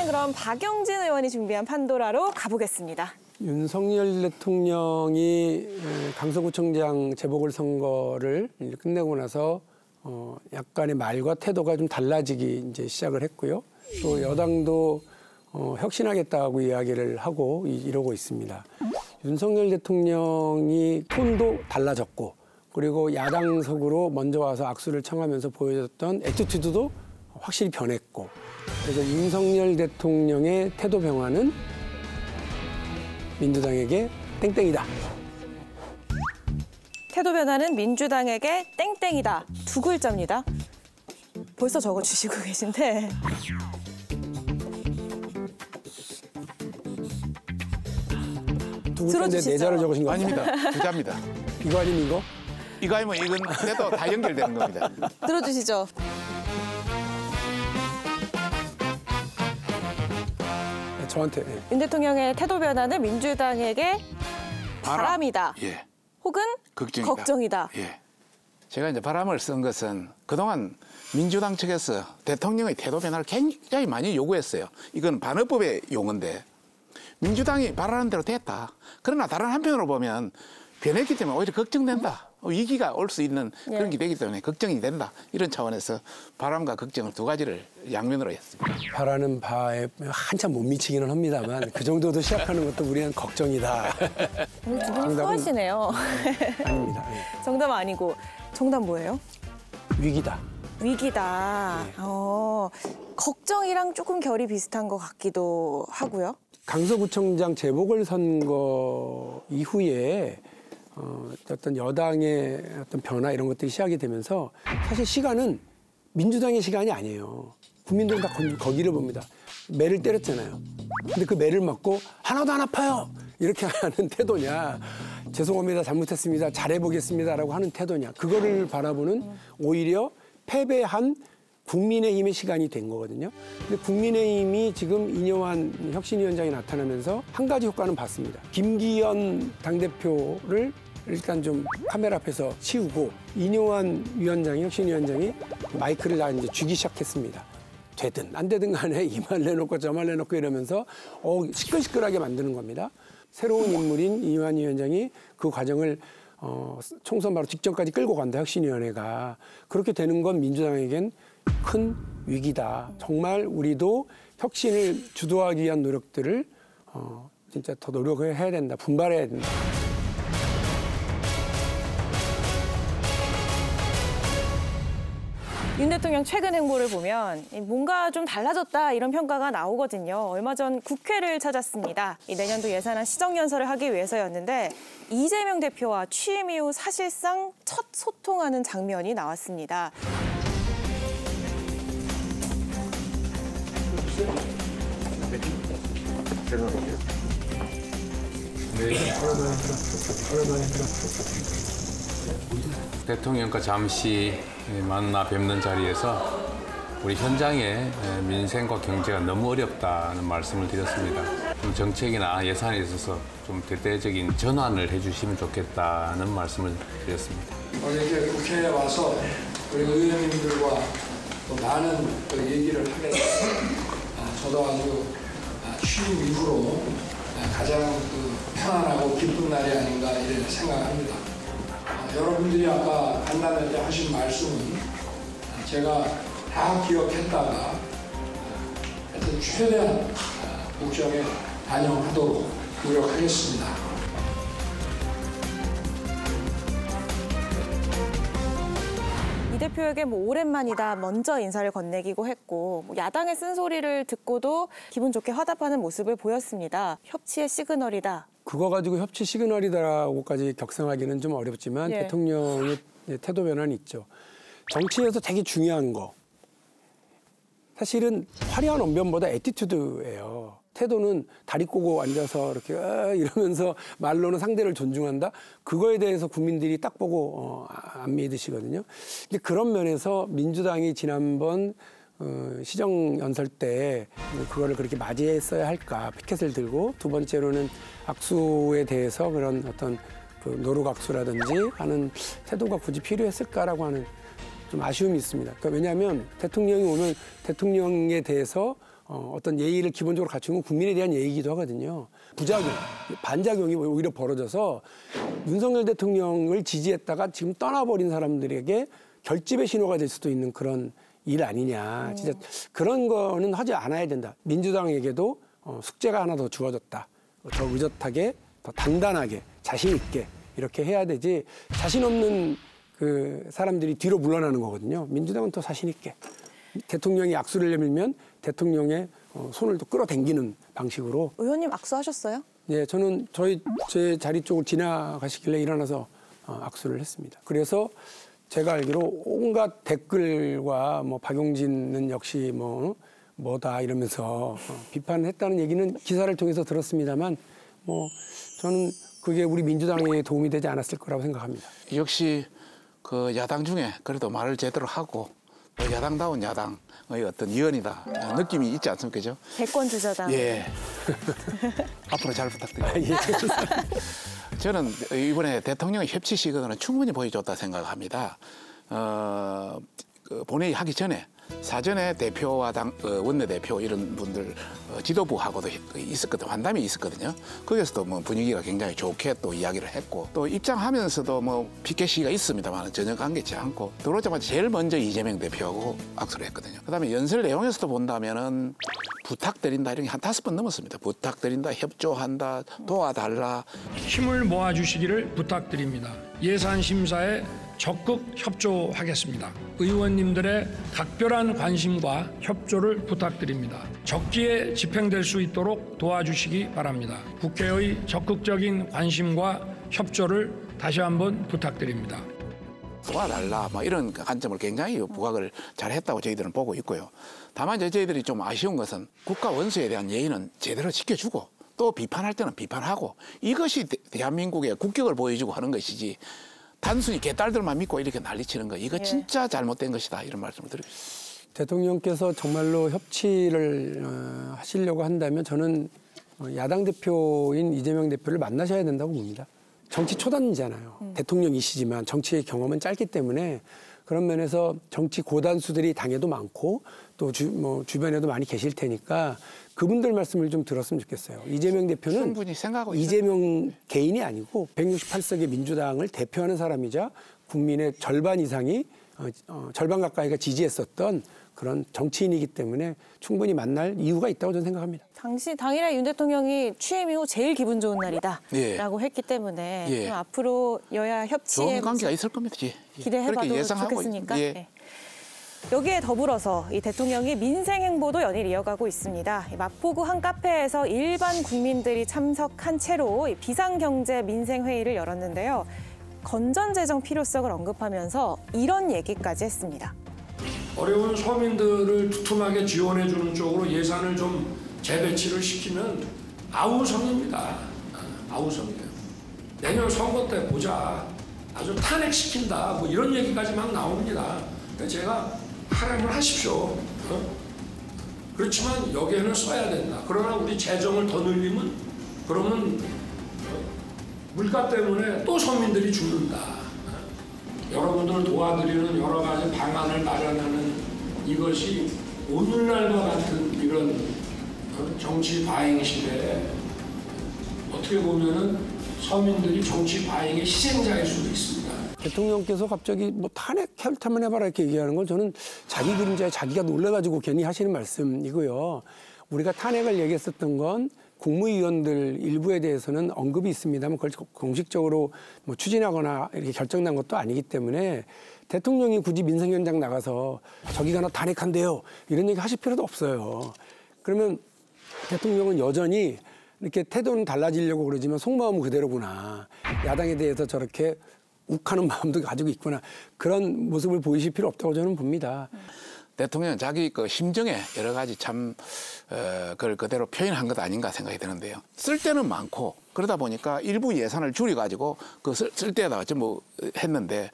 그럼 박용진 의원이 준비한 판도라로 가보겠습니다. 윤석열 대통령이 강서구청장 재보궐선거를 끝내고 나서 약간의 말과 태도가 좀 달라지기 이제 시작을 했고요. 또 여당도 혁신하겠다고 이야기를 하고 이러고 있습니다. 윤석열 대통령이 톤도 달라졌고 그리고 야당석으로 먼저 와서 악수를 청하면서 보여줬던 애티튜드도 확실히 변했고 그래서 윤석열 대통령의 태도 변화는 민주당에게 땡땡이다. 태도 변화는 민주당에게 땡땡이다. 두 글자입니다. 벌써 적어주시고 계신데. 두 글자인데 네 자를 적으신 거 아닙니다. 두 자입니다. 이거 아니면 이거? 이거 아니면 이건 그래도 다 연결되는 겁니다. 들어주시죠. 저한테. 윤 대통령의 태도 변화는 민주당에게 바람이다. 예. 혹은 걱정이다. 예. 제가 이제 바람을 쓴 것은 그동안 민주당 측에서 대통령의 태도 변화를 굉장히 많이 요구했어요. 이건 반어법의 용어인데 민주당이 바라는 대로 됐다. 그러나 다른 한편으로 보면 변했기 때문에 오히려 걱정된다. 위기가 올 수 있는 그런 게 되기 때문에 걱정이 된다. 이런 차원에서 바람과 걱정을 두 가지를 양면으로 했습니다. 바라는 바에 한참 못 미치기는 합니다만 그 정도도 시작하는 것도 우리는 걱정이다. 오늘 두 분이 후하시네요. 아닙니다. 네. 정답 아니고 정답 뭐예요? 위기다. 위기다. 네. 걱정이랑 조금 결이 비슷한 것 같기도 하고요. 강서구청장 재보궐선거 이후에 어떤 여당의 어떤 변화 이런 것들이 시작이 되면서 사실 시간은 민주당의 시간이 아니에요. 국민들은 다 거기를 봅니다. 매를 때렸잖아요. 근데 그 매를 맞고 하나도 안 아파요. 이렇게 하는 태도냐. 죄송합니다. 잘못했습니다. 잘해보겠습니다라고 하는 태도냐. 그거를 바라보는 오히려 패배한 국민의힘의 시간이 된 거거든요. 근데 국민의힘이 지금 이념환 혁신위원장이 나타나면서 한 가지 효과는 봤습니다. 김기현 당대표를 일단 좀 카메라 앞에서 치우고 이념환 위원장이 혁신위원장이 마이크를 다 이제 쥐기 시작했습니다. 되든 안 되든 간에 이 말 내놓고 저 말 내놓고 이러면서 시끌시끌하게 만드는 겁니다. 새로운 인물인 이념환 위원장이 그 과정을 총선 바로 직전까지 끌고 간다. 혁신위원회가. 그렇게 되는 건 민주당에겐 큰 위기다. 정말 우리도 혁신을 주도하기 위한 노력들을 진짜 더 노력을 해야 된다. 분발해야 된다. 윤 대통령 최근 행보를 보면 뭔가 좀 달라졌다 이런 평가가 나오거든요. 얼마 전 국회를 찾았습니다. 내년도 예산안 시정연설을 하기 위해서였는데 이재명 대표와 취임 이후 사실상 첫 소통하는 장면이 나왔습니다. 대통령과 잠시 만나 뵙는 자리에서 우리 현장의 민생과 경제가 너무 어렵다는 말씀을 드렸습니다. 좀 정책이나 예산에 있어서 좀 대대적인 전환을 해주시면 좋겠다는 말씀을 드렸습니다. 어제 국회에 와서 우리 의원님들과 또 많은 얘기를 하게 돼서 저도 아주 취임 이후로 가장 편안하고 기쁜 날이 아닌가 이렇게 생각합니다. 여러분들이 아까 간단하게 하신 말씀은 제가 다 기억했다가 하여튼 최대한 국정에 반영하도록 노력하겠습니다. 이 대표에게 오랜만이다 먼저 인사를 건네기고 했고 야당의 쓴소리를 듣고도 기분 좋게 화답하는 모습을 보였습니다. 협치의 시그널이다. 그거 가지고 협치 시그널이다라고까지 격상하기는 좀 어렵지만 대통령의 태도 변화는 있죠. 정치에서 되게 중요한 거. 사실은 화려한 언변보다 애티튜드예요. 태도는 다리 꼬고 앉아서 이렇게 이러면서 말로는 상대를 존중한다. 그거에 대해서 국민들이 딱 보고 안 믿으시거든요. 근데 그런 면에서 민주당이 지난번 시정연설 때 그거를 그렇게 맞이했어야 할까 피켓을 들고 두 번째로는 악수에 대해서 그런 어떤 그 노룩악수라든지 하는 태도가 굳이 필요했을까라고 하는 좀 아쉬움이 있습니다. 그러니까 왜냐하면 대통령이 오면 대통령에 대해서 어떤 예의를 기본적으로 갖춘 건 국민에 대한 예의이기도 하거든요. 부작용, 반작용이 오히려 벌어져서 윤석열 대통령을 지지했다가 지금 떠나버린 사람들에게 결집의 신호가 될 수도 있는 그런 일 아니냐. 진짜 그런 거는 하지 않아야 된다. 민주당에게도 숙제가 하나 더 주어졌다. 더 의젓하게, 더 단단하게, 자신 있게 이렇게 해야 되지. 자신 없는 그 사람들이 뒤로 물러나는 거거든요. 민주당은 더 자신 있게. 대통령이 악수를 내밀면 대통령의 손을 또 끌어당기는 방식으로. 의원님 악수하셨어요? 네, 저는 제 자리 쪽을 지나가시길래 일어나서 악수를 했습니다. 그래서 제가 알기로 온갖 댓글과 뭐 박용진은 역시 뭐다 이러면서 비판했다는 얘기는 기사를 통해서 들었습니다만 뭐 저는 그게 우리 민주당에 도움이 되지 않았을 거라고 생각합니다. 역시 그 야당 중에 그래도 말을 제대로 하고 또 야당다운 야당의 어떤 위원이다 느낌이 있지 않습니까? 그죠? 대권 주자다. 예. 앞으로 잘 부탁드립니다. 저는 이번에 대통령의 협치 시그널은 충분히 보여줬다 생각합니다. 그 본회의 하기 전에 사전에 대표와 원내대표 이런 분들 지도부하고도 있었거든요. 환담이 있었거든요. 거기서도 뭐 분위기가 굉장히 좋게 또 이야기를 했고 또 입장하면서도 뭐 피켓 시위가 있습니다만 전혀 관계치 않고 들어오자마자 제일 먼저 이재명 대표하고 악수를 했거든요. 그다음에 연설 내용에서도 본다면은 부탁드린다 이런 게 한 5번 넘었습니다. 부탁드린다, 협조한다, 도와달라. 힘을 모아주시기를 부탁드립니다. 예산 심사에 적극 협조하겠습니다. 의원님들의 각별한 관심과 협조를 부탁드립니다. 적기에 집행될 수 있도록 도와주시기 바랍니다. 국회의 적극적인 관심과 협조를 다시 한번 부탁드립니다. 도와달라 뭐 이런 관점을 굉장히 부각을 잘했다고 저희들은 보고 있고요. 다만 이제 저희들이 좀 아쉬운 것은 국가 원수에 대한 예의는 제대로 지켜주고 또 비판할 때는 비판하고 이것이 대한민국의 국격을 보여주고 하는 것이지 단순히 개딸들만 믿고 이렇게 난리치는 거 이거 진짜 잘못된 것이다 이런 말씀을 드리고 싶습니다. 대통령께서 정말로 협치를 하시려고 한다면 저는 야당 대표인 이재명 대표를 만나셔야 된다고 봅니다. 정치 초단이잖아요. 대통령이시지만 정치의 경험은 짧기 때문에 그런 면에서 정치 고단수들이 당에도 많고 또 주변에도 많이 계실 테니까 그분들 말씀을 좀 들었으면 좋겠어요. 이재명 대표는 충분히 생각하고 이재명 개인이 아니고 168석의 민주당을 대표하는 사람이자 국민의 절반 이상이 절반 가까이가 지지했었던 그런 정치인이기 때문에 충분히 만날 이유가 있다고 저는 생각합니다. 당일에 윤 대통령이 취임 이후 제일 기분 좋은 날이다라고 예. 했기 때문에 예. 좀 앞으로 여야 협치에 좋은 관계가 있을 겁니다. 예. 기대해봐도 좋겠으니까. 예. 네. 여기에 더불어서 이 대통령이 민생 행보도 연일 이어가고 있습니다. 마포구 한 카페에서 일반 국민들이 참석한 채로 비상경제 민생회의를 열었는데요. 건전재정 필요성을 언급하면서 이런 얘기까지 했습니다. 어려운 서민들을 두툼하게 지원해주는 쪽으로 예산을 좀 재배치를 시키면 아우성입니다. 아우성이에요. 내년 선거 때 보자. 아주 탄핵시킨다. 뭐 이런 얘기까지 막 나옵니다. 제가 하라면 하십시오. 그렇지만 여기에는 써야 된다. 그러나 우리 재정을 더 늘리면 그러면 물가 때문에 또 서민들이 죽는다. 여러분들을 도와드리는 여러 가지 방안을 마련하는 이것이 오늘날과 같은 이런 정치 과잉 시대에 어떻게 보면은 서민들이 정치 과잉의 희생자일 수도 있습니다. 대통령께서 갑자기 뭐 탄핵 혈탄만 해봐라 이렇게 얘기하는 건 저는 자기 그림자에 자기가 놀라가지고 괜히 하시는 말씀이고요. 우리가 탄핵을 얘기했었던 건 국무위원들 일부에 대해서는 언급이 있습니다만 그걸 공식적으로 뭐 추진하거나 이렇게 결정난 것도 아니기 때문에 대통령이 굳이 민생 현장 나가서 저기 가나 탄핵한대요 이런 얘기 하실 필요도 없어요. 그러면 대통령은 여전히 이렇게 태도는 달라지려고 그러지만 속마음은 그대로구나. 야당에 대해서 저렇게 욱하는 마음도 가지고 있구나. 그런 모습을 보이실 필요 없다고 저는 봅니다. 대통령은 자기 그 심정에 여러 가지 참 그걸 그대로 표현한 것 아닌가 생각이 드는데요. 쓸 때는 많고 그러다 보니까 일부 예산을 줄여가지고 그 쓸 때에다가 전부 했는데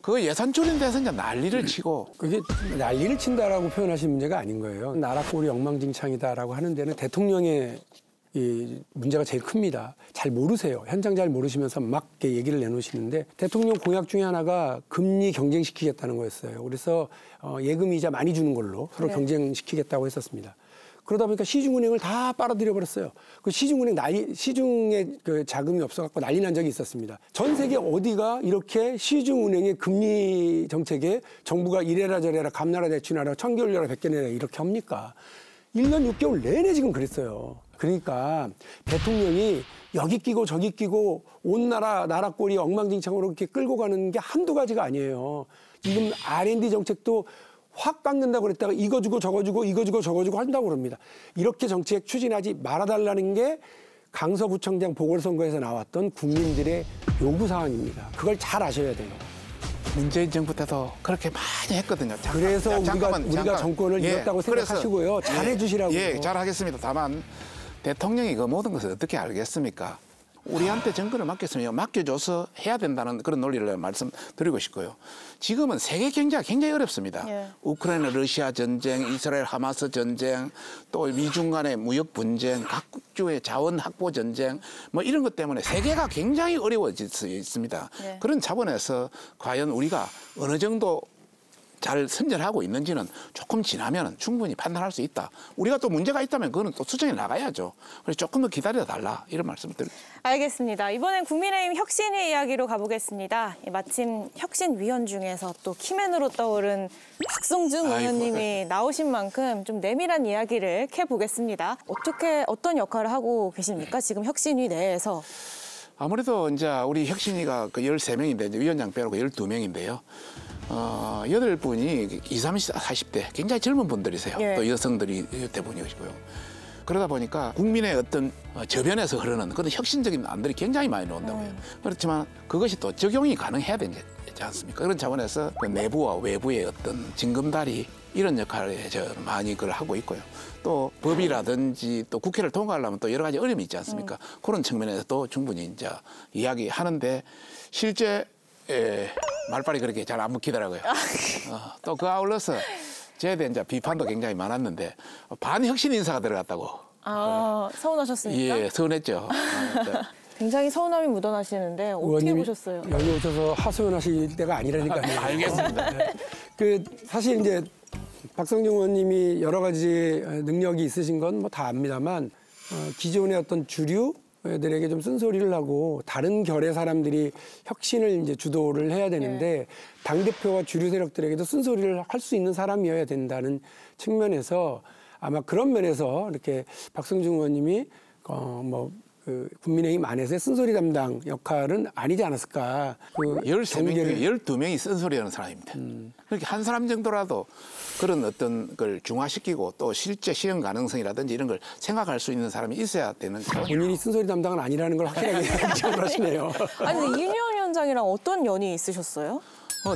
그 예산 줄인 데서 이제 난리를 치고 그게 난리를 친다라고 표현하신 문제가 아닌 거예요. 나라 꼴이 엉망진창이다라고 하는 데는 대통령의 이 문제가 제일 큽니다. 잘 모르세요. 현장 잘 모르시면서 막 이렇게 얘기를 내놓으시는데 대통령 공약 중에 하나가 금리 경쟁시키겠다는 거였어요. 그래서 예금 이자 많이 주는 걸로 서로 경쟁시키겠다고 했었습니다. 그러다 보니까 시중은행을 다 빨아들여 버렸어요. 그 시중에 그 자금이 없어갖고 난리 난 적이 있었습니다. 전 세계 어디가 이렇게 시중은행의 금리 정책에 정부가 이래라 저래라 감나라 대출하라 청개월여라 백개내라 이렇게 합니까? 1년 6개월 내내 지금 그랬어요. 그러니까 대통령이 여기 끼고 저기 끼고 온 나라 꼴이 엉망진창으로 이렇게 끌고 가는 게 한두 가지가 아니에요. 지금 R&D 정책도 확 깎는다고 그랬다가 이거 주고 저거 주고 이거 주고 저거 주고 한다고 그럽니다. 이렇게 정책 추진하지 말아달라는 게 강서구청장 보궐선거에서 나왔던 국민들의 요구사항입니다. 그걸 잘 아셔야 돼요. 문재인 정부 때도 그렇게 많이 했거든요. 그래서 우리가 정권을 이뤘다고 생각하시고요. 잘해주시라고요. 예, 잘하겠습니다. 다만 대통령이 그 모든 것을 어떻게 알겠습니까? 우리한테 정권을 맡겼으면 맡겨줘서 해야 된다는 그런 논리를 말씀드리고 싶고요. 지금은 세계 경제가 굉장히 어렵습니다. 예. 우크라이나 러시아 전쟁, 이스라엘 하마스 전쟁, 또 미중 간의 무역 분쟁, 각국주의 자원 확보 전쟁, 뭐 이런 것 때문에 세계가 굉장히 어려워질 수 있습니다. 예. 그런 차원에서 과연 우리가 어느 정도 잘 선전하고 있는지는 조금 지나면 충분히 판단할 수 있다. 우리가 또 문제가 있다면 그거는 또 수정해 나가야죠. 그래서 조금 더 기다려달라 이런 말씀을 드립니다. 알겠습니다. 이번엔 국민의힘 혁신위 이야기로 가보겠습니다. 마침 혁신위원 중에서 또 키맨으로 떠오른 박성중 의원님이 나오신 만큼 좀 내밀한 이야기를 캐보겠습니다. 어떤 역할을 하고 계십니까? 지금 혁신위 내에서. 아무래도 이제 우리 혁신위가 그 13명인데 이제 위원장 빼놓고 12명인데요. 8분이 20, 30, 40대 굉장히 젊은 분들이세요. 예. 또 여성들이 대부분이시고요. 그러다 보니까 국민의 어떤 저변에서 흐르는 그런 혁신적인 안들이 굉장히 많이 나온다고요. 그렇지만 그것이 또 적용이 가능해야 되지 않습니까? 그런 차원에서 그 내부와 외부의 어떤 징검다리 이런 역할을 많이 그걸 하고 있고요. 또 법이라든지 또 국회를 통과하려면 또 여러 가지 어려움이 있지 않습니까? 그런 측면에서도 충분히 이제 이야기하는데 실제 말빨이 그렇게 잘 안 먹히더라고요. 또 그 아울러서 저에 대한 이제 비판도 굉장히 많았는데 반혁신 인사가 들어갔다고. 서운하셨습니까? 예, 서운했죠. 굉장히 서운함이 묻어나시는데 어떻게 보셨어요? 여기 오셔서 하소연하실 때가 아니라니까요. 알겠습니다. 사실 이제 박성중 의원님이 여러 가지 능력이 있으신 건 뭐 다 압니다만 기존의 어떤 주류들에게 좀 쓴소리를 하고 다른 결의 사람들이 혁신을 이제 주도를 해야 되는데 당대표와 주류 세력들에게도 쓴소리를 할 수 있는 사람이어야 된다는 측면에서 아마 그런 면에서 이렇게 박성중 의원님이 그 국민의힘 안에서의 쓴소리 담당 역할은 아니지 않았을까. 13명 중에 12명이 쓴소리하는 사람입니다. 그렇게 한 사람 정도라도 그런 어떤 걸 중화시키고 또 실제 실현 가능성이라든지 이런 걸 생각할 수 있는 사람이 있어야 되는 본인이 쓴소리 담당은 아니라는 걸 확실하게 인정을 하시네요. 아니, 이윤영 위원장이랑 어떤 연이 있으셨어요?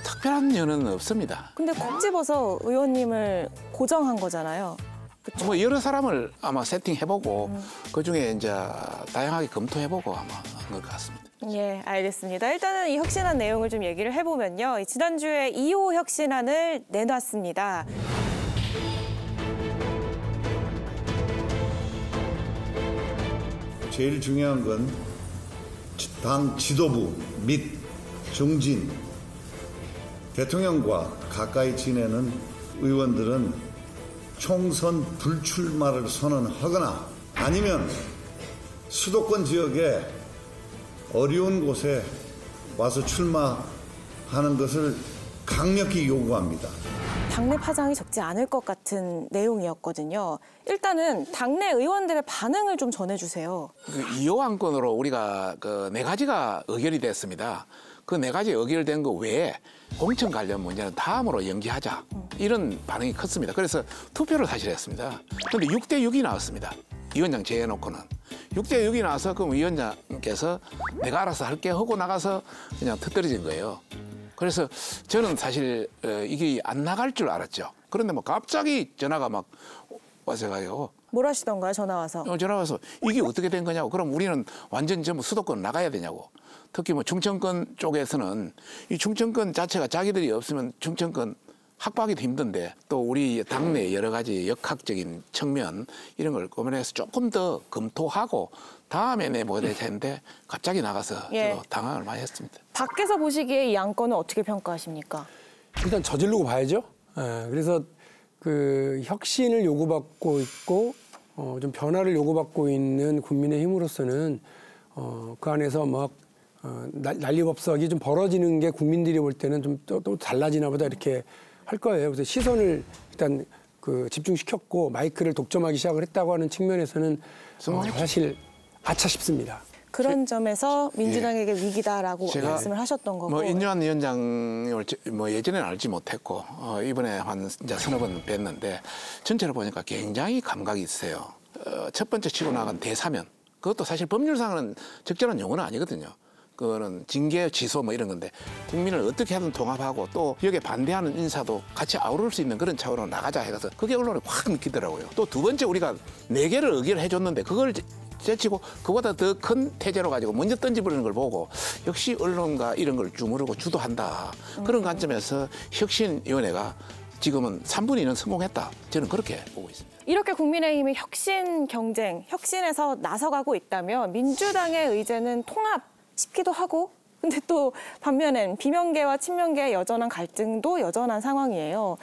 특별한 연은 없습니다. 근데 콕 집어서 의원님을 고정한 거잖아요. 그쵸? 뭐 여러 사람을 아마 세팅해보고 그중에 이제 다양하게 검토해보고 아마 한 것 같습니다. 예, 알겠습니다. 일단은 이 혁신안 내용을 좀 얘기를 해보면요. 지난주에 2호 혁신안을 내놨습니다. 제일 중요한 건 당 지도부 및 중진, 대통령과 가까이 지내는 의원들은 총선 불출마를 선언하거나 아니면 수도권 지역에 어려운 곳에 와서 출마하는 것을 강력히 요구합니다. 당내 파장이 적지 않을 것 같은 내용이었거든요. 일단은 당내 의원들의 반응을 좀 전해주세요. 그 2호 안건으로 우리가 그 4가지가 의결이 됐습니다. 그 4가지 의결된 거 외에 공천 관련 문제는 다음으로 연기하자. 이런 반응이 컸습니다. 그래서 투표를 사실 했습니다. 그런데 6대 6이 나왔습니다. 위원장 제해놓고는. 6대 6이 나와서 그럼 위원장께서 내가 알아서 할게 하고 나가서 그냥 터뜨려진 거예요. 그래서 저는 사실 이게 안 나갈 줄 알았죠. 그런데 뭐 갑자기 전화가 막 와서 가요. 뭘 하시던가요, 전화 와서? 전화 와서 이게 어떻게 된 거냐고. 그럼 우리는 완전 전부 수도권 나가야 되냐고. 특히 뭐 충청권 쪽에서는 이 충청권 자체가 자기들이 없으면 충청권 확보하기도 힘든데 또 우리 당내 여러 가지 역학적인 측면 이런 걸 고민해서 조금 더 검토하고 다음에 내보게 될 텐데 갑자기 나가서 저도 당황을 많이 했습니다. 밖에서 보시기에 이 안건을 어떻게 평가하십니까? 일단 저지르고 봐야죠. 그래서 그 혁신을 요구받고 있고 좀 변화를 요구받고 있는 국민의힘으로서는 그 안에서 막 난리법석이 좀 벌어지는 게 국민들이 볼 때는 좀 또 달라지나 보다 이렇게 할 거예요. 그래서 시선을 일단 그 집중시켰고 마이크를 독점하기 시작을 했다고 하는 측면에서는 사실 아차 싶습니다. 그런 점에서 민주당에게 위기다라고 제가 말씀을 하셨던 거고. 뭐 인요한 위원장을 뭐 예전에는 알지 못했고 이번에 한 이제 서너 번 뵀는데 전체를 보니까 굉장히 감각이 있어요. 첫 번째 치고 나간 대사면 그것도 사실 법률상은 적절한 용어는 아니거든요. 그거는 징계, 취소 뭐 이런 건데 국민을 어떻게 하든 통합하고 또 여기에 반대하는 인사도 같이 아우를 수 있는 그런 차원으로 나가자 해서 그게 언론에 확 느끼더라고요. 또 두 번째 우리가 4개를 의결을 해줬는데 그걸 제치고 그보다 더 큰 태제로 가지고 먼저 던져버리는 걸 보고 역시 언론과 이런 걸 주무르고 주도한다. 그런 관점에서 혁신위원회가 지금은 3분의 2는 성공했다. 저는 그렇게 보고 있습니다. 이렇게 국민의힘이 혁신 경쟁, 혁신에서 나서가고 있다면 민주당의 의제는 통합 싶기도 하고 근데 또 반면엔 비명계와 친명계의 여전한 갈등도 여전한 상황이에요.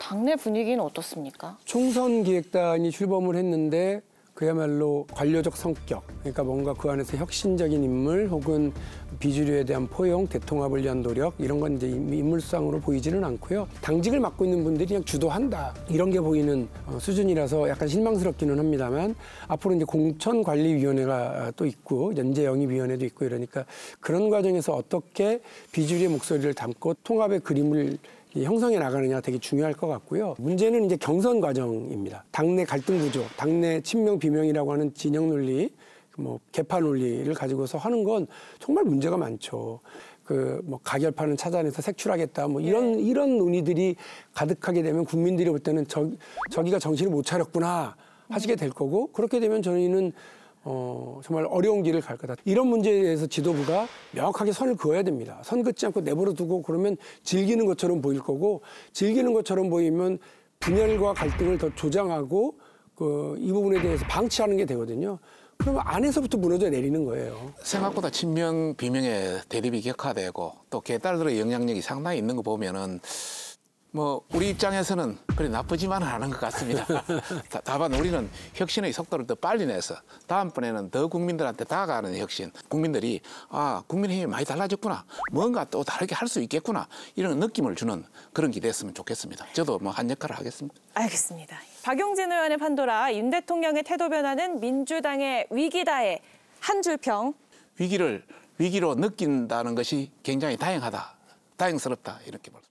당내 분위기는 어떻습니까? 총선 기획단이 출범을 했는데 그야말로 관료적 성격, 그러니까 뭔가 그 안에서 혁신적인 인물 혹은 비주류에 대한 포용, 대통합을 위한 노력 이런 건 이제 인물상으로 보이지는 않고요. 당직을 맡고 있는 분들이 그냥 주도한다 이런 게 보이는 수준이라서 약간 실망스럽기는 합니다만 앞으로 이제 공천관리위원회가 또 있고 연재영입위원회도 있고 이러니까 그런 과정에서 어떻게 비주류의 목소리를 담고 통합의 그림을 형성해 나가느냐 되게 중요할 것 같고요. 문제는 이제 경선 과정입니다. 당내 갈등 구조, 당내 친명 비명이라고 하는 진영 논리, 뭐 개파 논리를 가지고서 하는 건 정말 문제가 많죠. 그 뭐 가결판은 찾아내서 색출하겠다, 뭐 이런 논의들이 가득하게 되면 국민들이 볼 때는 저기가 정신을 못 차렸구나 하시게 될 거고 그렇게 되면 저희는 정말 어려운 길을 갈 거다. 이런 문제에 대해서 지도부가 명확하게 선을 그어야 됩니다. 선 긋지 않고 내버려 두고 그러면 즐기는 것처럼 보일 거고 즐기는 것처럼 보이면 분열과 갈등을 더 조장하고 이 부분에 대해서 방치하는 게 되거든요. 그러면 안에서부터 무너져 내리는 거예요. 생각보다 친명, 비명의 대립이 격화되고 또 개딸들의 영향력이 상당히 있는 거 보면은 뭐 우리 입장에서는 그래 나쁘지만은 않은 것 같습니다. 다만 우리는 혁신의 속도를 더 빨리 내서 다음번에는 더 국민들한테 다가가는 혁신. 국민들이 국민의힘이 많이 달라졌구나. 뭔가 또 다르게 할 수 있겠구나. 이런 느낌을 주는 그런 기대였으면 좋겠습니다. 저도 뭐 한 역할을 하겠습니다. 알겠습니다. 박용진 의원의 판도라, 윤 대통령의 태도 변화는 민주당의 위기다의 한 줄 평. 위기로 느낀다는 것이 굉장히 다행스럽다 이렇게 말씀드립니다.